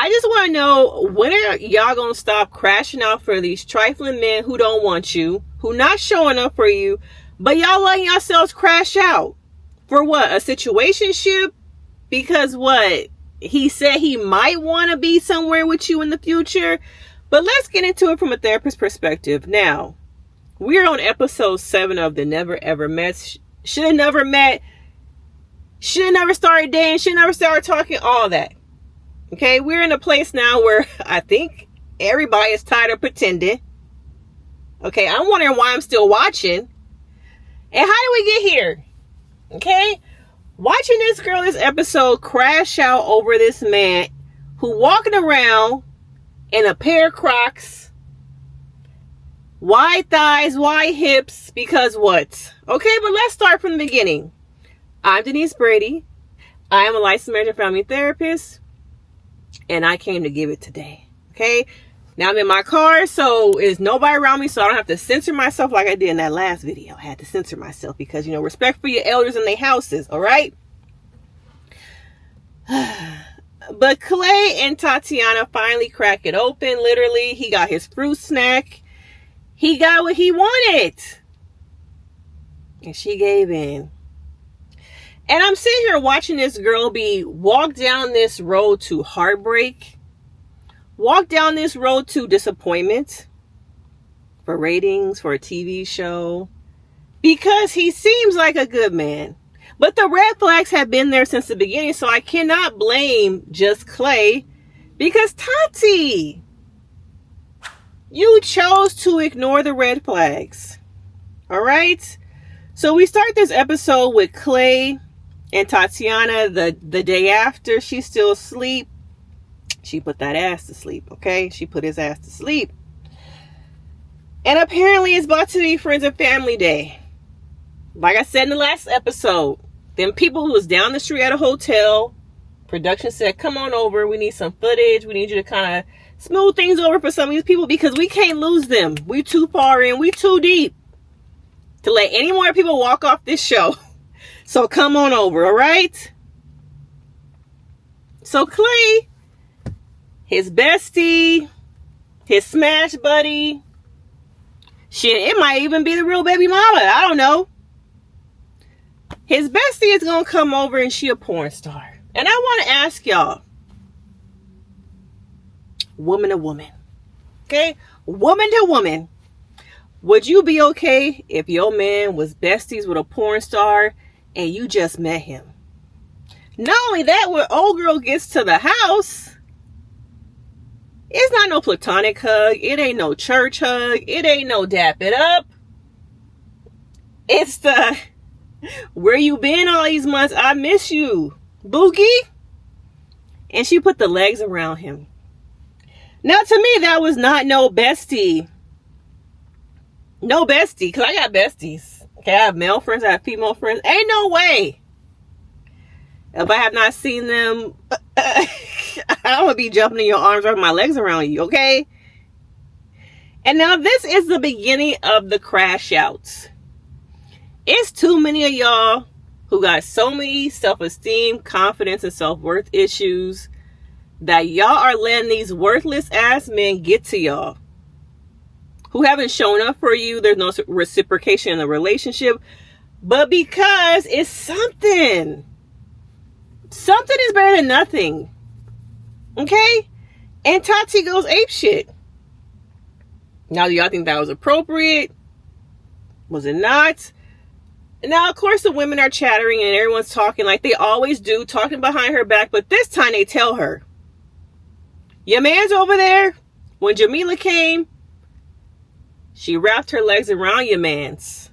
I just want to know, when are y'all going to stop crashing out for these trifling men who don't want you, who not showing up for you, but y'all letting yourselves crash out? For what? A situationship? Because what? He said he might want to be somewhere with you in the future. But let's get into it from a therapist perspective. Now, we're on episode 7 of the Never Ever Met. Should have never met. Should have never started dating. Should have never started talking. All that. Okay, we're in a place now where I think everybody is tired of pretending. Okay, I'm wondering why I'm still watching. And how did we get here? Okay, watching this girl this episode crash out over this man who walking around in a pair of Crocs, wide thighs, wide hips, because what? Okay, but let's start from the beginning. I'm Denise Brady. I am a licensed marriage and family therapist, and I came to give it today. Okay, now I'm in my car, so there's nobody around me, so I don't have to censor myself like I did in that last video. I had to censor myself because, respect for your elders in their houses, all right? But Clay and Tatiana finally crack it open. Literally, he got his fruit snack. He got what he wanted. And she gave in. And I'm sitting here watching this girl walk down this road to heartbreak. Walk down this road to disappointment. For ratings, for a TV show. Because he seems like a good man. But the red flags have been there since the beginning, so I cannot blame just Clay. Because Tati, you chose to ignore the red flags. All right? So we start this episode with Clay and Tatiana the day after. She's still asleep. She put that ass to sleep, okay? She put his ass to sleep. And apparently it's about to be Friends and Family Day. Like I said in the last episode, them people who was down the street at a hotel, production said, come on over. We need some footage. We need you to kind of smooth things over for some of these people because we can't lose them. We too far in. We too deep to let any more people walk off this show. So come on over, all right? So Clay, his bestie, his smash buddy, shit, it might even be the real baby mama. I don't know. His bestie is going to come over and she a porn star. And I want to ask y'all, woman to woman, okay? Woman to woman, would you be okay if your man was besties with a porn star and you just met him? Not only that, when old girl gets to the house, it's not no platonic hug. It ain't no church hug. It ain't no dap it up. It's the, where you been all these months? I miss you, Boogie. And she put the legs around him. Now, to me, that was not no bestie. No bestie, because I got besties. Okay, I have male friends, I have female friends. Ain't no way. If I have not seen them, I'm going to be jumping in your arms, wrapping my legs around you, okay? And now this is the beginning of the crash outs. It's too many of y'all who got so many self-esteem, confidence, and self-worth issues that y'all are letting these worthless ass men get to y'all. Who haven't shown up for you. There's no reciprocation in the relationship. But because it's something. Something is better than nothing. Okay? And Tati goes apeshit. Now, do y'all think that was appropriate? Was it not? Now, of course, the women are chattering and everyone's talking like they always do, talking behind her back. But this time they tell her, your man's over there. When Jamila came, she wrapped her legs around your man's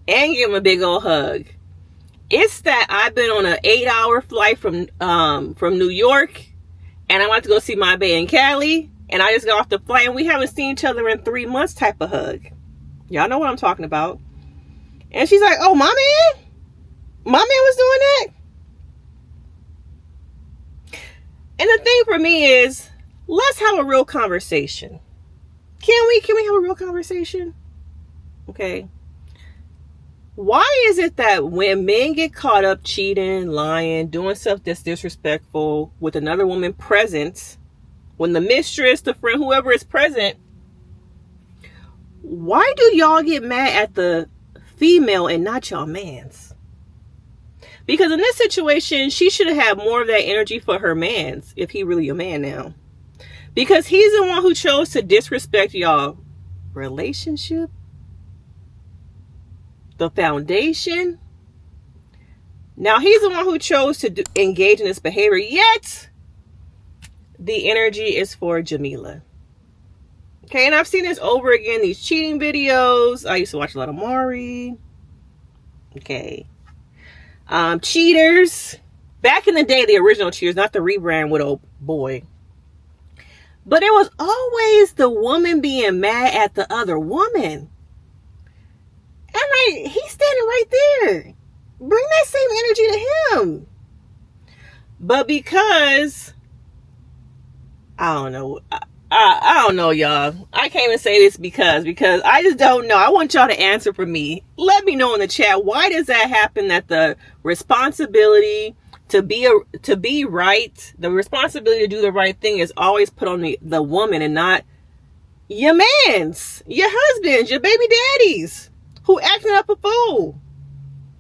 and gave him a big old hug. It's that I've been on an 8-hour flight from New York, and I'm about to go see my bae in Cali, and I just got off the flight, and we haven't seen each other in 3 months type of hug. Y'all know what I'm talking about. And she's like, oh, my man was doing that? And the thing for me is, let's have a real conversation. Can we have a real conversation? Okay. Why is it that when men get caught up cheating, lying, doing stuff that's disrespectful with another woman present, when the mistress, the friend, whoever is present, why do y'all get mad at the female and not y'all mans? Because in this situation, she should have had more of that energy for her mans, if he really a man now. Because he's the one who chose to disrespect y'all relationship, the foundation. Now he's the one who chose to engage in this behavior, yet the energy is for Jamila. Okay, and I've seen this over again, these cheating videos. I used to watch a lot of Maury. Okay. Cheaters. Back in the day, the original Cheaters, not the rebrand with old boy. But it was always the woman being mad at the other woman. And like, he's standing right there. Bring that same energy to him. But because, I don't know. I don't know, y'all. I can't even say this because I just don't know. I want y'all to answer for me. Let me know in the chat. Why does that happen, that the responsibility to be right, the responsibility to do the right thing is always put on the woman and not your mans, your husbands, your baby daddies who acting up a fool,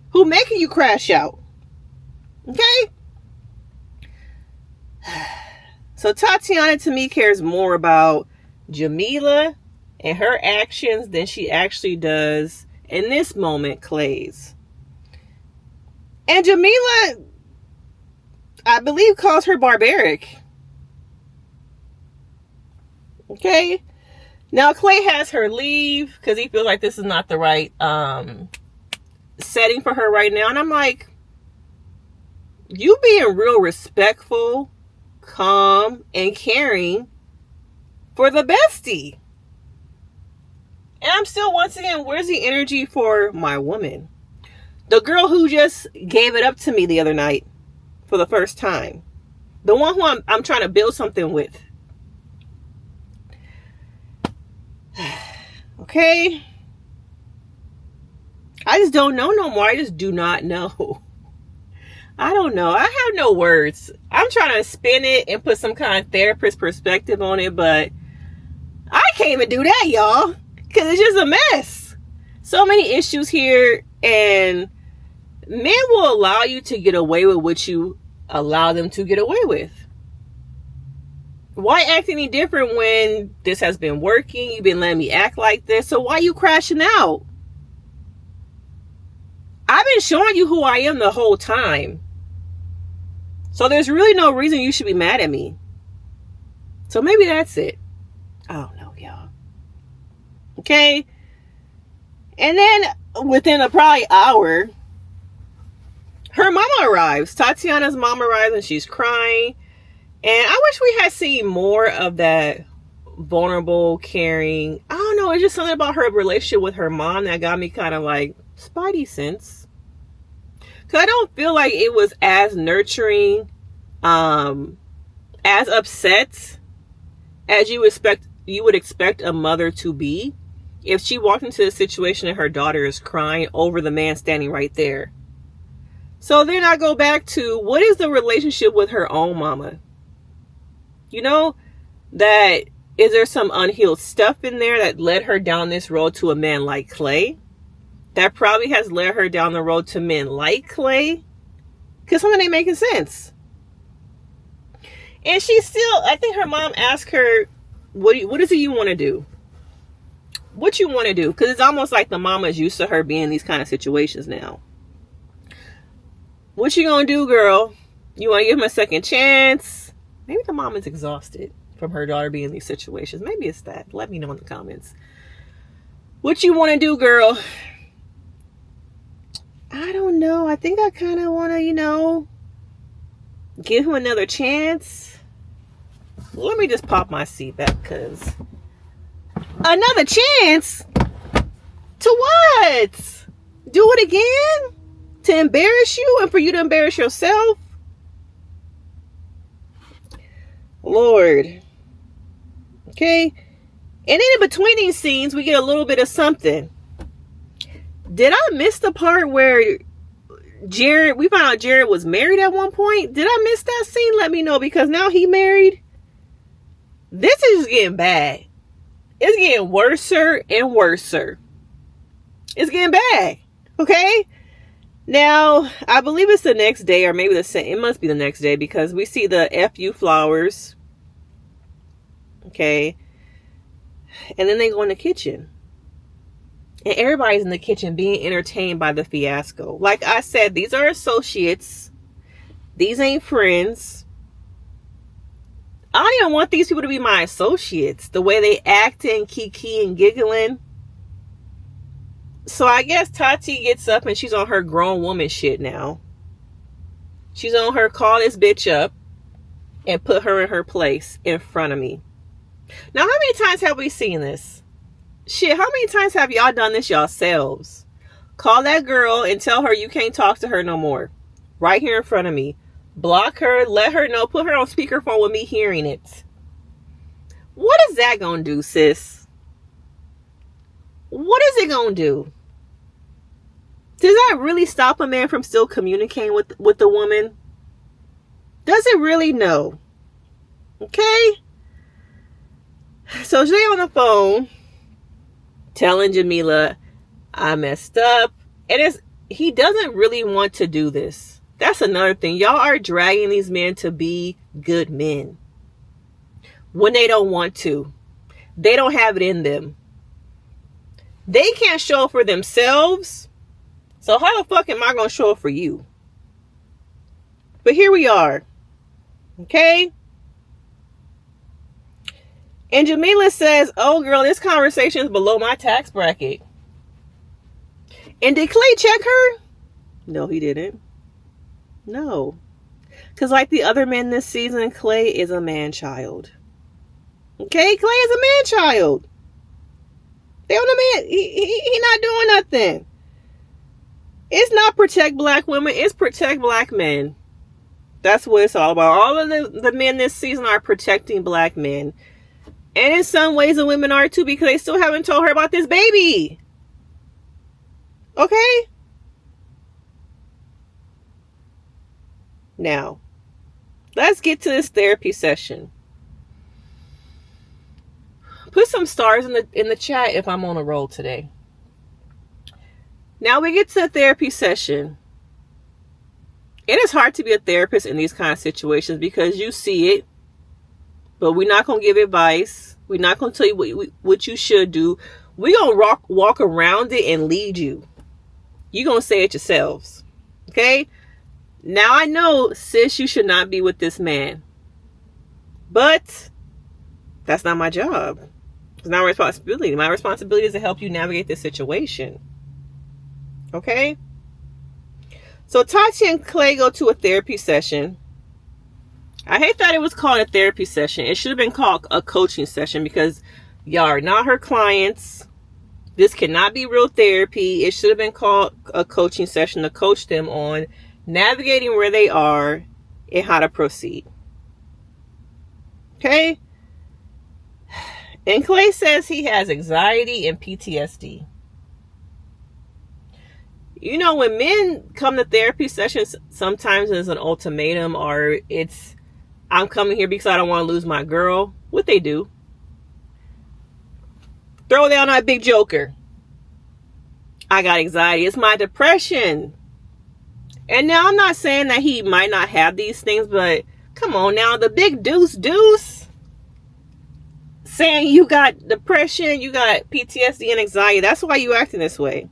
who making you crash out? Okay? So Tatiana, to me, cares more about Jamila and her actions than she actually does, in this moment, Clay's. And Jamila, I believe, calls her barbaric. Okay? Now, Clay has her leave because he feels like this is not the right setting for her right now. And I'm like, you being real respectful, calm, and caring for the bestie. And I'm still, once again, where's the energy for my woman? The girl who just gave it up to me the other night for the first time. The one who I'm trying to build something with. Okay? I just don't know no more. I just do not know. I don't know. I have no words. I'm trying to spin it and put some kind of therapist perspective on it, but I can't even do that, y'all, because it's just a mess. So many issues here, and men will allow you to get away with what you allow them to get away with. Why act any different when this has been working? You've been letting me act like this, so why you crashing out? I've been showing you who I am the whole time. So there's really no reason you should be mad at me. So maybe that's it. I don't know, y'all. Okay? And then within a probably hour, her mama arrives. Tatiana's mom arrives and she's crying. And I wish we had seen more of that vulnerable, caring. I don't know. It's just something about her relationship with her mom that got me kind of like spidey sense. Because I don't feel like it was as nurturing, as upset as you would expect a mother to be if she walked into a situation and her daughter is crying over the man standing right there. So then I go back to, what is the relationship with her own mama? You know, that is there some unhealed stuff in there that led her down this road to a man like Clay? That probably has led her down the road to men like Clay. Because something ain't making sense. And she still, I think her mom asked her, what is it you want to do? What you want to do? Because it's almost like the mama is used to her being in these kind of situations now. What you gonna do, girl? You want to give him a second chance? Maybe the mom is exhausted from her daughter being in these situations. Maybe it's that. Let me know in the comments. What you want to do, girl? I don't know. I think I kind of want to, give him another chance. Let me just pop my seat back, because another chance? To what? Do it again? To embarrass you and for you to embarrass yourself? Lord. Okay. And then in between these scenes, we get a little bit of something. Did I miss the part where we found out Jared was married at one point? Did I miss that scene? Let me know, because now he married. This is getting bad. It's getting worser and worser. It's getting bad. Okay? Now, I believe it's the next day, or maybe the same. It must be the next day, because we see the FU flowers. Okay? And then they go in the kitchen. And everybody's in the kitchen being entertained by the fiasco. Like I said, these are associates. These ain't friends. I don't even want these people to be my associates. The way they acting, kiki and giggling. So I guess Tati gets up and she's on her grown woman shit now. She's on her call this bitch up and put her in her place in front of me. Now, how many times have we seen this? Shit, how many times have y'all done this yourselves? Call that girl and tell her you can't talk to her no more. Right here in front of me. Block her, let her know, put her on speakerphone with me hearing it. What is that gonna do, sis? What is it gonna do? Does that really stop a man from still communicating with the woman? Does it really? No. Okay? So Jay on the phone telling Jamila, I messed up. And he doesn't really want to do this. That's another thing. Y'all are dragging these men to be good men when they don't want to. They don't have it in them. They can't show up for themselves. So how the fuck am I going to show up for you? But here we are. Okay? And Jamila says, oh girl, this conversation is below my tax bracket. And did Clay check her? No, he didn't. No. Because like the other men this season, Clay is a man-child. Okay? Clay is a man-child. They on a man. He not doing nothing. It's not protect black women. It's protect black men. That's what it's all about. All of the men this season are protecting black men. And in some ways the women are too, because they still haven't told her about this baby. Okay? Now, let's get to this therapy session. Put some stars in the chat if I'm on a roll today. Now we get to the therapy session. It is hard to be a therapist in these kind of situations because you see it, but we're not going to give advice. We're not going to tell you what you should do. We're going to walk around it and lead you. You're going to say it yourselves. Okay? Now I know, sis, you should not be with this man. But that's not my job. It's not my responsibility. My responsibility is to help you navigate this situation. Okay? So Tati and Clay go to a therapy session. I hate that it was called a therapy session. It should have been called a coaching session because y'all are not her clients. This cannot be real therapy. It should have been called a coaching session to coach them on navigating where they are and how to proceed. Okay? And Clay says he has anxiety and PTSD. You know, when men come to therapy sessions, sometimes it's an ultimatum or it's, I'm coming here because I don't want to lose my girl. What they do? Throw down that big joker. I got anxiety. It's my depression. And now I'm not saying that he might not have these things, but come on now, the big deuce saying you got depression, you got PTSD and anxiety. That's why you acting this way.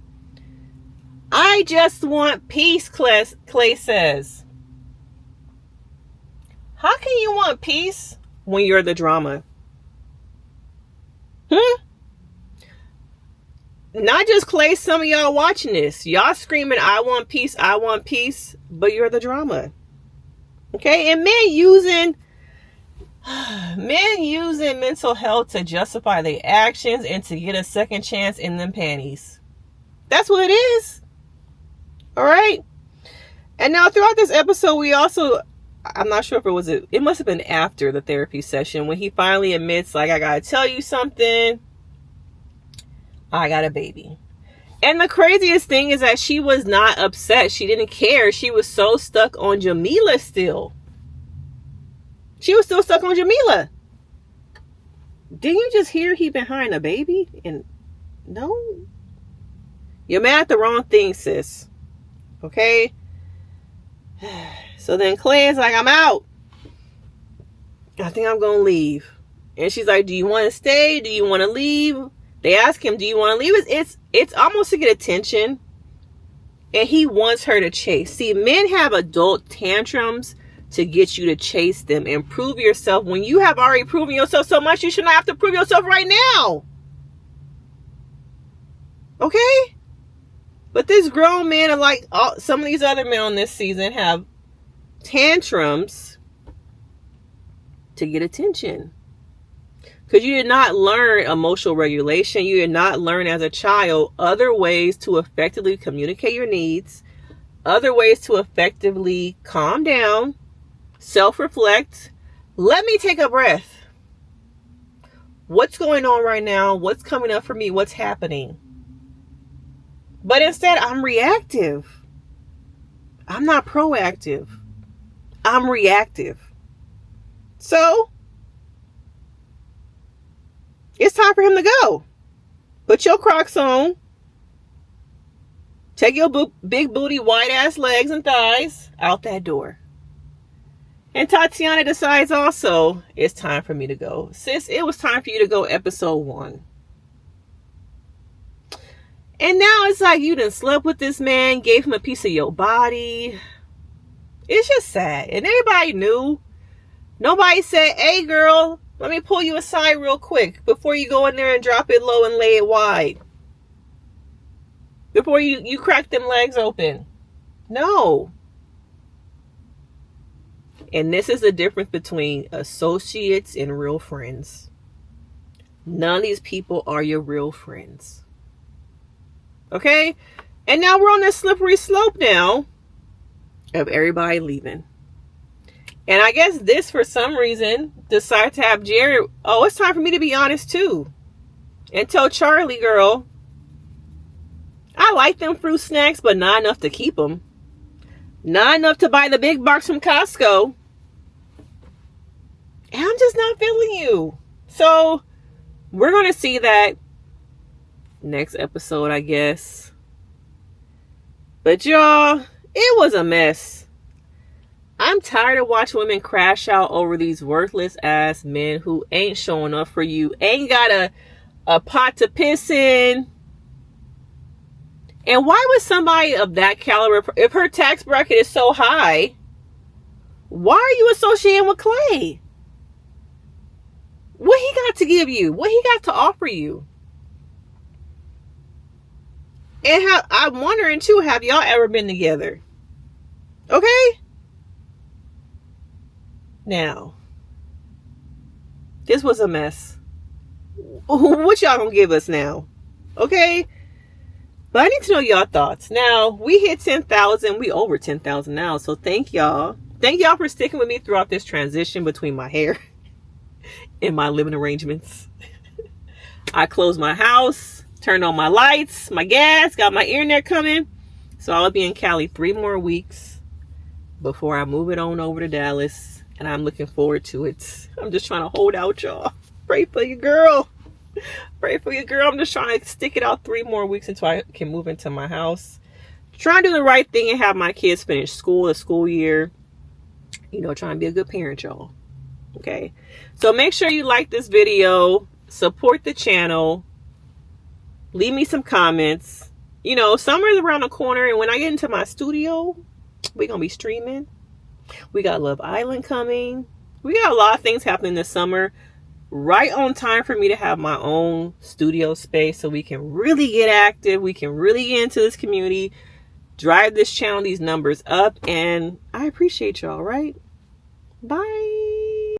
I just want peace, Clay says. How can you want peace when you're the drama? Not just Clay, some of y'all watching this. Y'all screaming, I want peace, but you're the drama. Okay? And men using mental health to justify their actions and to get a second chance in them panties. That's what it is. All right? And now throughout this episode, we also, I'm not sure if it must have been after the therapy session when he finally admits, like, I gotta tell you something. I got a baby. And the craziest thing is that she was not upset. She didn't care. She was so stuck on Jamila still. She was still stuck on Jamila. Didn't you just hear he behind a baby? And no, you're mad at the wrong thing, sis. Okay? So then Clay is like, I'm out. I think I'm going to leave. And she's like, do you want to stay? Do you want to leave? They ask him, do you want to leave? It's almost to get attention. And he wants her to chase. See, men have adult tantrums to get you to chase them and prove yourself. When you have already proven yourself so much, you should not have to prove yourself right now. Okay? But this grown man, and like some of these other men on this season, have tantrums to get attention. Because you did not learn emotional regulation. You did not learn as a child other ways to effectively communicate your needs, other ways to effectively calm down, self-reflect. Let me take a breath. What's going on right now? What's coming up for me? What's happening? But instead, I'm reactive. I'm not proactive. I'm reactive. So, it's time for him to go. Put your Crocs on. Take your big booty, white ass legs and thighs out that door. And Tatiana decides also, it's time for me to go. Sis, it was time for you to go episode 1. And now it's like you done slept with this man, gave him a piece of your body. It's just sad. And everybody knew. Nobody said, hey girl, let me pull you aside real quick before you go in there and drop it low and lay it wide. Before you crack them legs open. No. And this is the difference between associates and real friends. None of these people are your real friends. Okay? And now we're on this slippery slope now of everybody leaving. And I guess this, for some reason, decided to have Jared, oh, it's time for me to be honest too. And tell Charlie, girl, I like them fruit snacks, but not enough to keep them. Not enough to buy the big box from Costco. And I'm just not feeling you. So, we're going to see that next episode, I guess. But y'all, it was a mess. I'm tired of watching women crash out over these worthless ass men who ain't showing up for you. Ain't got a pot to piss in. And why would somebody of that caliber, if her tax bracket is so high, why are you associating with Clay? What he got to give you? What he got to offer you? And I'm wondering too, have y'all ever been together? Okay? Now, this was a mess. What y'all gonna give us now? Okay? But I need to know y'all thoughts. Now, we hit 10,000. We over 10,000 now. So thank y'all. Thank y'all for sticking with me throughout this transition between my hair and my living arrangements. I closed my house, turned on my lights, my gas, got my internet coming. So I'll be in Cali 3 more weeks before I move it on over to Dallas. And I'm looking forward to it. I'm just trying to hold out, y'all. Pray for your girl. Pray for your girl. I'm just trying to stick it out 3 more weeks until I can move into my house. Trying to do the right thing and have my kids finish school, the school year. You know, trying to be a good parent, y'all. Okay. So make sure you like this video. Support the channel. Leave me some comments. You know, summer's around the corner. And when I get into my studio, we're going to be streaming. We got Love Island coming. We got a lot of things happening this summer. Right on time for me to have my own studio space so we can really get active. We can really get into this community, drive this channel, these numbers up. And I appreciate y'all, right? Bye.